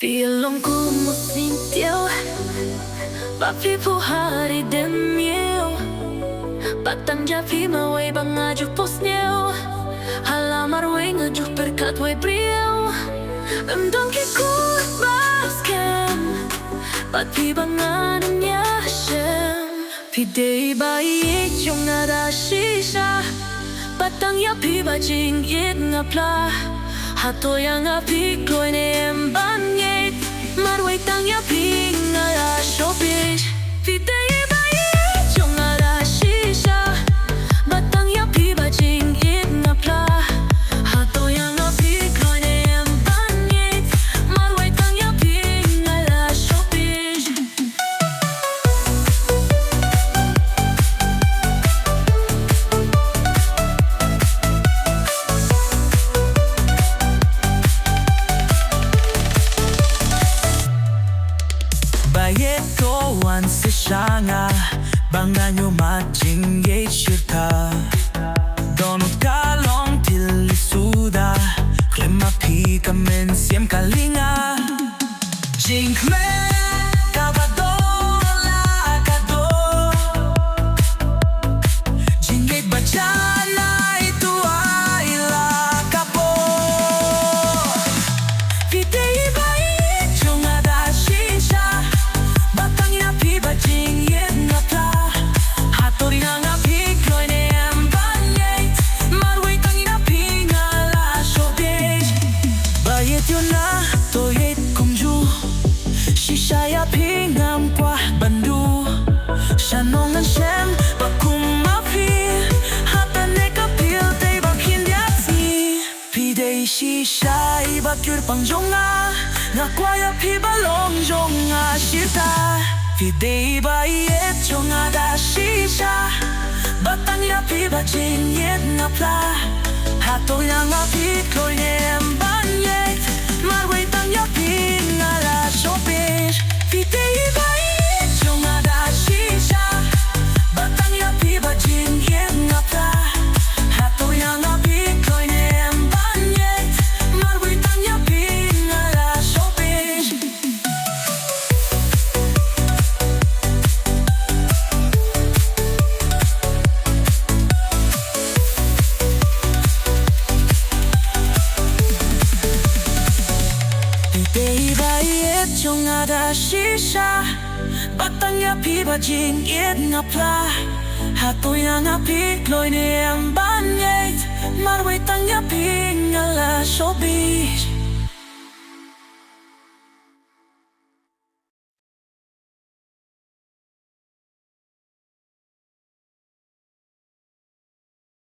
Vì lòng cô một xin tiêu Bà phi phụ hari đêm yêu Bà tăng gia phi mà quay bằng ngã chụp post nhiều Halamar quay ngã chụp percat quay brio Đâm khi cút bà scam Bà phi bằng ngã nâng nhá xem Vì đây bà ý trong ngã đá shisha Bà tăng gia phi bà chinh ít ngã pla Hà tôi ngã phi clôi nè em bán nhét Mà đuôi tăng gia phi ngã đá showbiz Vì đây bà ý trong ngã đá shisha Bà tăng gia phi bà chinh ít ngã pla Hà tôi ngã phi clôi nè em bán nhét Mà đuôi tăng gia phi ngã đá showbiz Bayeto wan se shanga banganyo matching ye shirka Donu kalong til suda Klema pika men siem kalinga Jinkme kavadola akado Jingate bachana itu aila kapo Vitei bai chunga da shisha Batang ina pi bajing yet na pla Hatori nga pi kloy ne em banyay Marway tang ina pi nga la showbiz Bayet yun na toyet kumju Shisha ya pi ngam kwa bandu Shanong an shem bakum ma pi Hata ne ka pil day bakin diatsi Pi day shisha iba kyur pang jonga Nga kwa ya pi balong jonga shita Vì đây bà yết cho ngã đá shisha Bà tăng ya pi bà chinh yết ngã pla Hà tôi ngã pi clôi nè em bán yết Mà quay tăng ya pi ngã đá showbiz Vì đây bà yết cho ngã đá shisha Bà tăng ya pi bà chinh yết ngã pla Hà tôi ngã pi clôi nè em bán yết Mà quay tăng ya pi ngã đá showbiz Đây bà yết cho ngã đá shisha Bà tăng ya pi bà chinh yết ngã pla Hà tôi ngã pi clôi nè em bán yết Mà quay tăng ya pi ngã la showbiz